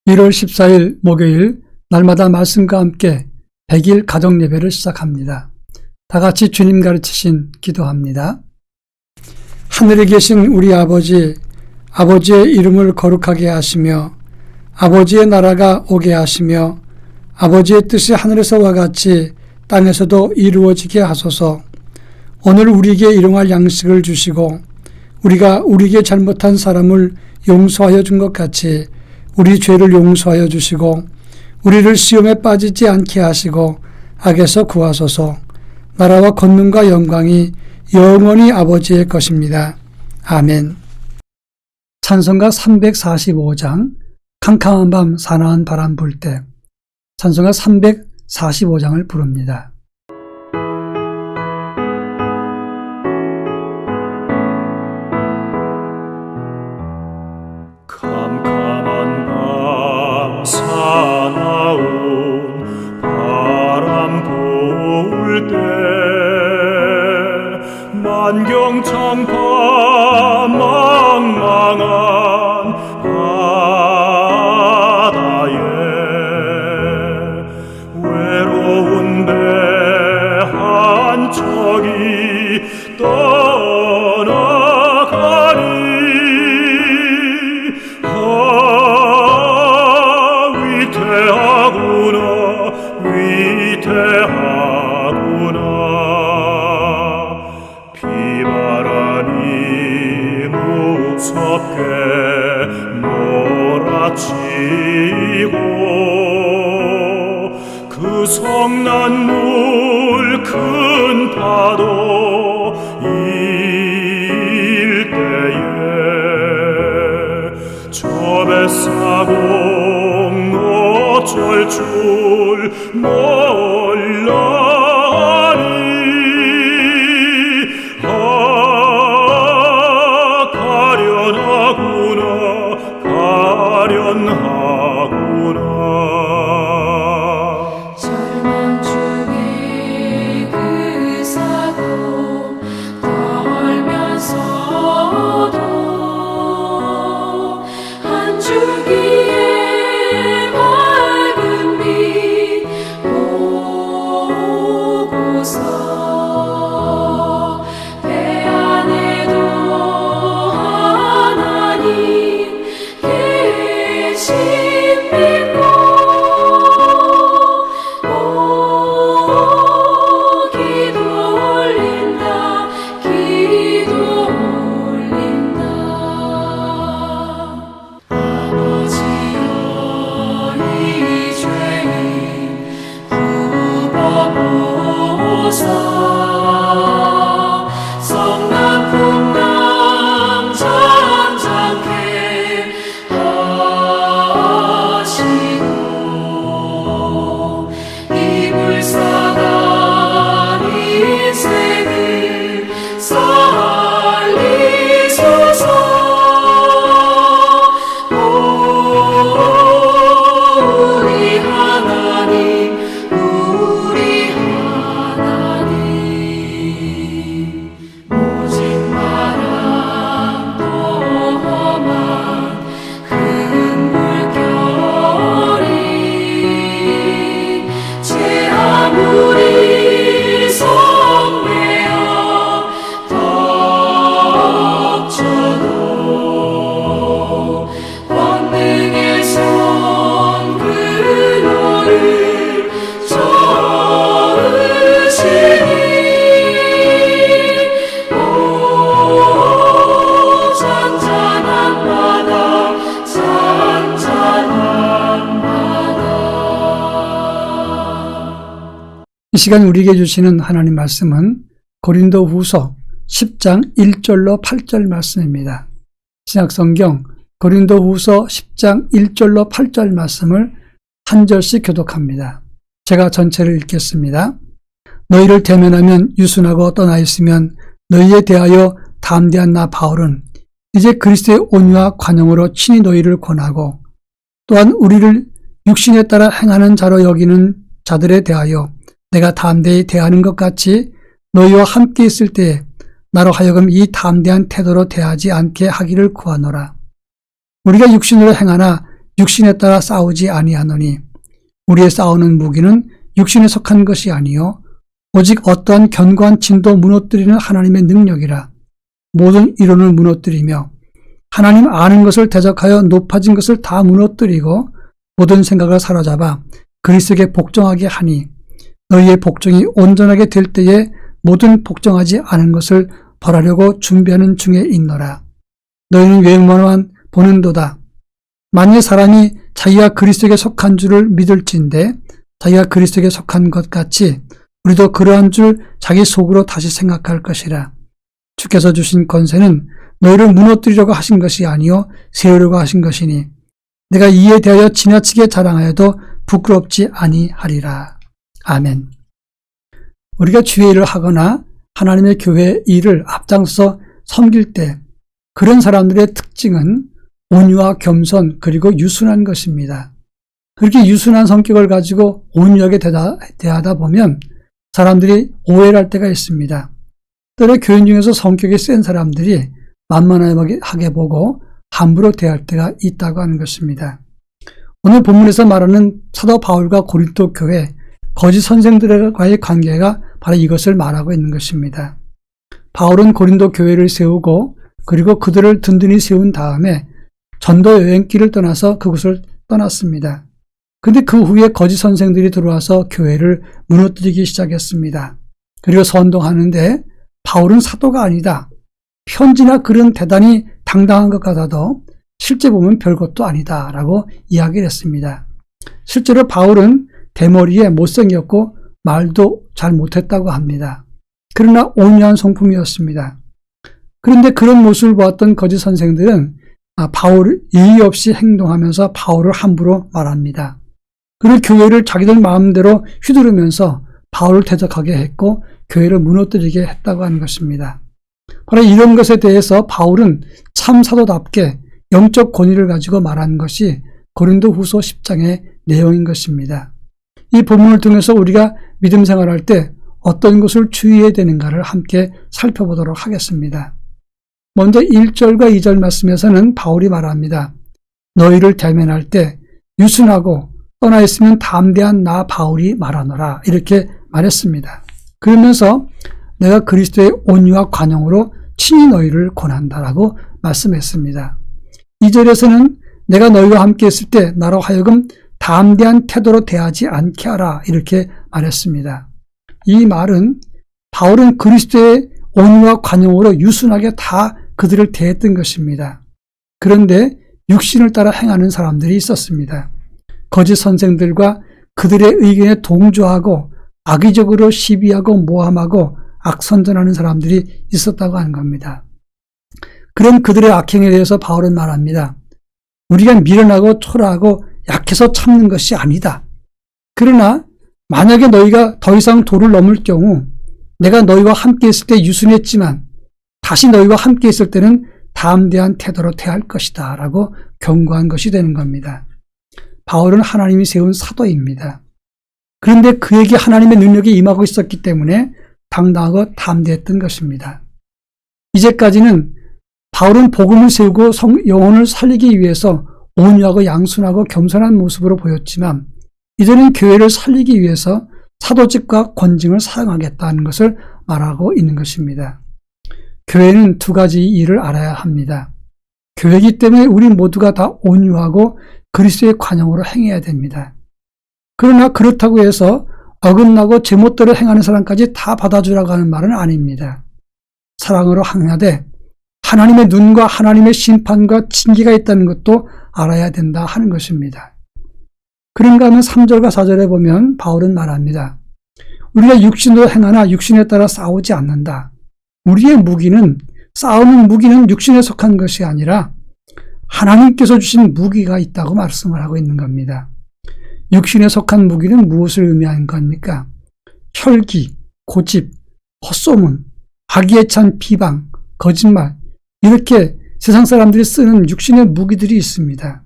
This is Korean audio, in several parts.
1월 14일 목요일 날마다 말씀과 함께 100일 가정 예배를 시작합니다. 다 같이 주님 가르치신 기도합니다. 하늘에 계신 우리 아버지, 아버지의 이름을 거룩하게 하시며 아버지의 나라가 오게 하시며 아버지의 뜻이 하늘에서와 같이 땅에서도 이루어지게 하소서. 오늘 우리에게 일용할 양식을 주시고 우리가 우리에게 잘못한 사람을 용서하여 준 것 같이 우리 죄를 용서하여 주시고 우리를 시험에 빠지지 않게 하시고 악에서 구하소서. 나라와 권능과 영광이 영원히 아버지의 것입니다. 아멘. 찬송가 345장 캄캄한 밤 사나운 바람 불 때, 찬송가 345장을 부릅니다. 캄캄한 밤 사나운 바람 불 때 만경창파 망망한 바다에 외로운 배 한 척이 떠나가니 위태하구나. 비바람이 무섭게 몰아치고 그 성난물 큰 파도 일 때에 저 뱃사공 어쩔 줄 몰라니 가련하구나. 절망 중에 그 사고 떨면서도 한 줄기의 밝은 빛 보고서 배 안에도 하나님 계신 믿고 기도 올린다. 아버지여 이 죄인 굽어보소서. 성난 풍랑 잔잔케 하시고 이 불쌍한 인생을 살리소서. 우리 하나님, 우리 하나님, 오직 바람도 험한 큰 물결이 제 아무리 성내어 덮쳐도 권능의 손 그노를 저으시니 오 잔잔한 바다, 잔잔한 바다. 이 시간 우리에게 주시는 하나님 말씀은 고린도후서 10장 1절로 8절 말씀입니다. 신약성경 고린도후서 10장 1절로 8절 말씀을 한 절씩 교독합니다. 제가 전체를 읽겠습니다. 너희를 대면하면 유순하고 떠나 있으면 너희에 대하여 담대한 나 바울은 이제 그리스도의 온유와 관용으로 친히 너희를 권하고 또한 우리를 육신에 따라 행하는 자로 여기는 자들에 대하여 내가 담대히 대하는 것 같이 너희와 함께 있을 때에 나로 하여금 이 담대한 태도로 대하지 않게 하기를 구하노라. 우리가 육신으로 행하나 육신에 따라 싸우지 아니하노니 우리의 싸우는 무기는 육신에 속한 것이 아니요 오직 어떠한 견고한 진도 무너뜨리는 하나님의 능력이라. 모든 이론을 무너뜨리며 하나님 아는 것을 대적하여 높아진 것을 다 무너뜨리고 모든 생각을 사로잡아 그리스도에게 복종하게 하니 너희의 복종이 온전하게 될 때에 모든 복종하지 않은 것을 벌하려고 준비하는 중에 있노라. 너희는 외모만 보는도다. 만일 사람이 자기가 그리스도에게 속한 줄을 믿을진대 자기가 그리스도에게 속한 것 같이 우리도 그러한 줄 자기 속으로 다시 생각할 것이라. 주께서 주신 권세는 너희를 무너뜨리려고 하신 것이 아니요 세우려고 하신 것이니 내가 이에 대하여 지나치게 자랑하여도 부끄럽지 아니하리라. 아멘. 우리가 주의 일을 하거나 하나님의 교회의 일을 앞장서 섬길 때 그런 사람들의 특징은 온유와 겸손 그리고 유순한 것입니다. 그렇게 유순한 성격을 가지고 온유하게 대하다 보면 사람들이 오해를 할 때가 있습니다. 때로 교인 중에서 성격이 센 사람들이 만만하게 보고 함부로 대할 때가 있다고 하는 것입니다. 오늘 본문에서 말하는 사도 바울과 고린도 교회 거짓 선생들과의 관계가 바로 이것을 말하고 있는 것입니다. 바울은 고린도 교회를 세우고 그리고 그들을 든든히 세운 다음에 전도 여행길을 떠나서 그곳을 떠났습니다. 그런데 그 후에 거짓 선생들이 들어와서 교회를 무너뜨리기 시작했습니다. 그리고 선동하는데 바울은 사도가 아니다. 편지나 글은 대단히 당당한 것 같아도 실제 보면 별것도 아니다 라고 이야기를 했습니다. 실제로 바울은 대머리에 못생겼고 말도 잘 못했다고 합니다. 그러나 온유한 성품이었습니다. 그런데 그런 모습을 보았던 거짓 선생들은 바울 예의 없이 행동하면서 바울을 함부로 말합니다. 그리고 교회를 자기들 마음대로 휘두르면서 바울을 대적하게 했고 교회를 무너뜨리게 했다고 하는 것입니다. 바로 이런 것에 대해서 바울은 참 사도답게 영적 권위를 가지고 말한 것이 고린도후서 10장의 내용인 것입니다. 이 본문을 통해서 우리가 믿음 생활할 때 어떤 것을 주의해야 되는가를 함께 살펴보도록 하겠습니다. 먼저 1절과 2절 말씀에서는 바울이 말합니다. 너희를 대면할 때 유순하고 떠나 있으면 담대한 나 바울이 말하노라 이렇게 말했습니다. 그러면서 내가 그리스도의 온유와 관용으로 친히 너희를 권한다라고 말씀했습니다. 2절에서는 내가 너희와 함께 있을 때 나로 하여금 담대한 태도로 대하지 않게 하라 이렇게 말했습니다. 이 말은 바울은 그리스도의 온유와 관용으로 유순하게 다 그들을 대했던 것입니다. 그런데 육신을 따라 행하는 사람들이 있었습니다. 거짓 선생들과 그들의 의견에 동조하고 악의적으로 시비하고 모함하고 악선전하는 사람들이 있었다고 하는 겁니다. 그런 그들의 악행에 대해서 바울은 말합니다. 우리가 미련하고 초라하고 약해서 참는 것이 아니다. 그러나 만약에 너희가 더 이상 도를 넘을 경우 내가 너희와 함께 있을 때 유순했지만 다시 너희와 함께 있을 때는 담대한 태도로 대할 것이다 라고 경고한 것이 되는 겁니다. 바울은 하나님이 세운 사도입니다. 그런데 그에게 하나님의 능력이 임하고 있었기 때문에 당당하고 담대했던 것입니다. 이제까지는 바울은 복음을 세우고 영혼을 살리기 위해서 온유하고 양순하고 겸손한 모습으로 보였지만 이제는 교회를 살리기 위해서 사도직과 권징을 사용하겠다는 것을 말하고 있는 것입니다. 교회는 두 가지 일을 알아야 합니다. 교회이기 때문에 우리 모두가 다 온유하고 그리스도의 관용으로 행해야 됩니다. 그러나 그렇다고 해서 어긋나고 제멋대로 행하는 사람까지 다 받아주라고 하는 말은 아닙니다. 사랑으로 행하되 하나님의 눈과 하나님의 심판과 징계가 있다는 것도 알아야 된다 하는 것입니다. 그런가 하면 3절과 4절에 보면 바울은 말합니다. 우리가 육신으로 행하나 육신에 따라 싸우지 않는다. 우리의 무기는 싸우는 무기는 육신에 속한 것이 아니라 하나님께서 주신 무기가 있다고 말씀을 하고 있는 겁니다. 육신에 속한 무기는 무엇을 의미하는 겁니까? 혈기, 고집, 헛소문, 악의에 찬 비방, 거짓말 이렇게 세상 사람들이 쓰는 육신의 무기들이 있습니다.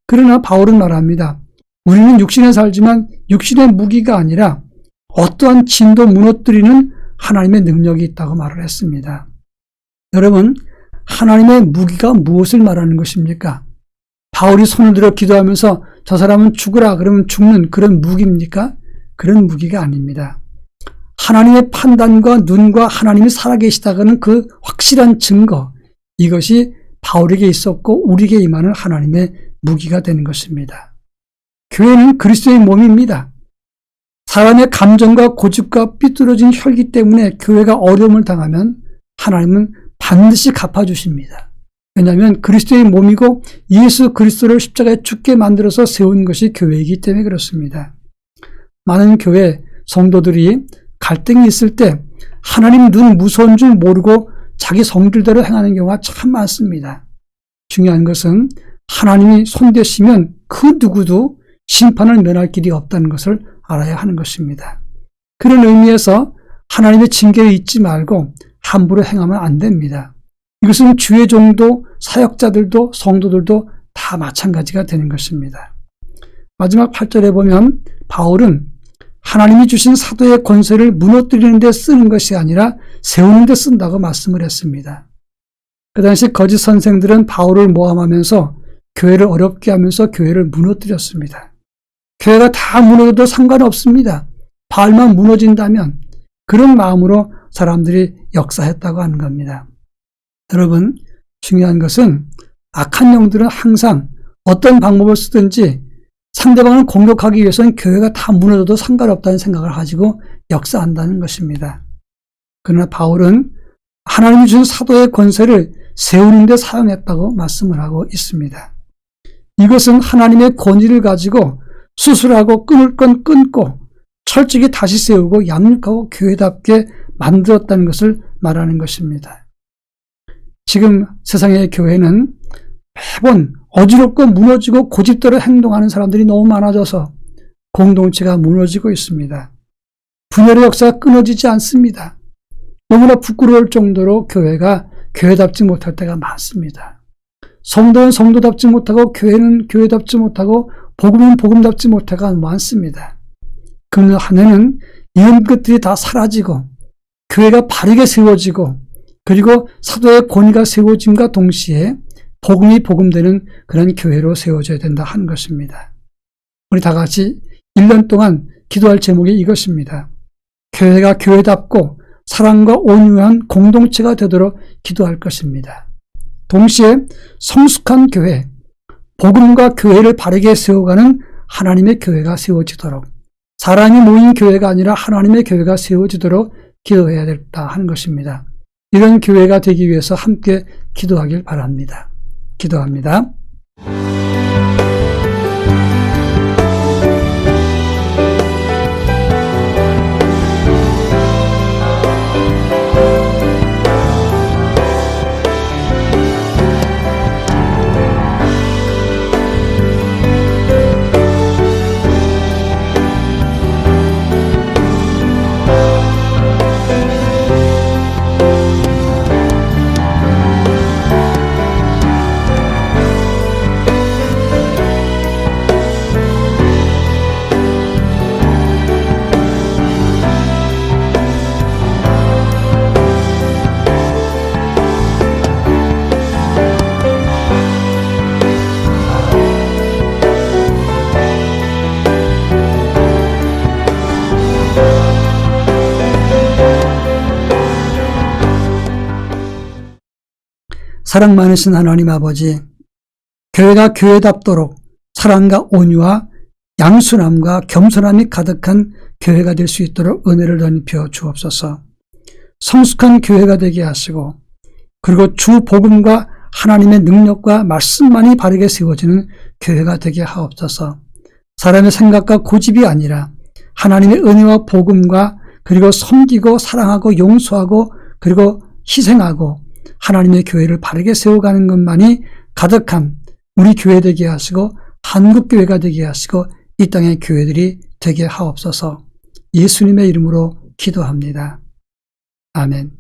그러나 바울은 말합니다. 우리는 육신에 살지만 육신의 무기가 아니라 어떠한 진도 무너뜨리는 하나님의 능력이 있다고 말을 했습니다. 여러분, 하나님의 무기가 무엇을 말하는 것입니까? 바울이 손을 들어 기도하면서 저 사람은 죽으라 그러면 죽는 그런 무기입니까? 그런 무기가 아닙니다. 하나님의 판단과 눈과 하나님이 살아계시다는 그 확실한 증거, 이것이 바울에게 있었고 우리에게 임하는 하나님의 무기가 되는 것입니다. 교회는 그리스도의 몸입니다. 사람의 감정과 고집과 삐뚤어진 혈기 때문에 교회가 어려움을 당하면 하나님은 반드시 갚아주십니다. 왜냐하면 그리스도의 몸이고 예수 그리스도를 십자가에 죽게 만들어서 세운 것이 교회이기 때문에 그렇습니다. 많은 교회 성도들이 갈등이 있을 때 하나님 눈 무서운 줄 모르고 자기 성질대로 행하는 경우가 참 많습니다. 중요한 것은 하나님이 손대시면 그 누구도 심판을 면할 길이 없다는 것을 알아야 하는 것입니다. 그런 의미에서 하나님의 징계를 잊지 말고 함부로 행하면 안 됩니다. 이것은 주의 종도 사역자들도 성도들도 다 마찬가지가 되는 것입니다. 마지막 8절에 보면 바울은 하나님이 주신 사도의 권세를 무너뜨리는 데 쓰는 것이 아니라 세우는 데 쓴다고 말씀을 했습니다. 그 당시 거짓 선생들은 바울을 모함하면서 교회를 어렵게 하면서 교회를 무너뜨렸습니다. 교회가 다 무너져도 상관없습니다. 바울만 무너진다면 그런 마음으로 사람들이 역사했다고 하는 겁니다. 여러분, 중요한 것은 악한 영들은 항상 어떤 방법을 쓰든지 상대방을 공격하기 위해서는 교회가 다 무너져도 상관없다는 생각을 가지고 역사한다는 것입니다. 그러나 바울은 하나님이 주신 사도의 권세를 세우는 데 사용했다고 말씀을 하고 있습니다. 이것은 하나님의 권위를 가지고 수술하고 끊을 건 끊고 철저히 다시 세우고 양육하고 교회답게 만들었다는 것을 말하는 것입니다. 지금 세상의 교회는 매번 어지럽고 무너지고 고집대로 행동하는 사람들이 너무 많아져서 공동체가 무너지고 있습니다. 분열의 역사가 끊어지지 않습니다. 너무나 부끄러울 정도로 교회가 교회답지 못할 때가 많습니다. 성도는 성도답지 못하고 교회는 교회답지 못하고 복음은 복음답지 못할 때가 많습니다. 그러나 한 해는 이런 것들이 다 사라지고 교회가 바르게 세워지고 그리고 사도의 권위가 세워짐과 동시에 복음이 복음되는 그런 교회로 세워져야 된다 하는 것입니다. 우리 다 같이 1년 동안 기도할 제목이 이것입니다. 교회가 교회답고 사랑과 온유한 공동체가 되도록 기도할 것입니다. 동시에 성숙한 교회, 복음과 교회를 바르게 세워가는 하나님의 교회가 세워지도록, 사람이 모인 교회가 아니라 하나님의 교회가 세워지도록 기도해야 된다 하는 것입니다. 이런 교회가 되기 위해서 함께 기도하길 바랍니다. 기도합니다. 사랑 많으신 하나님 아버지, 교회가 교회답도록 사랑과 온유와 양순함과 겸손함이 가득한 교회가 될 수 있도록 은혜를 덧입혀 주옵소서. 성숙한 교회가 되게 하시고 그리고 주 복음과 하나님의 능력과 말씀만이 바르게 세워지는 교회가 되게 하옵소서. 사람의 생각과 고집이 아니라 하나님의 은혜와 복음과 그리고 섬기고 사랑하고 용서하고 그리고 희생하고 하나님의 교회를 바르게 세워가는 것만이 가득한 우리 교회 되게 하시고 한국교회가 되게 하시고 이 땅의 교회들이 되게 하옵소서. 예수님의 이름으로 기도합니다. 아멘.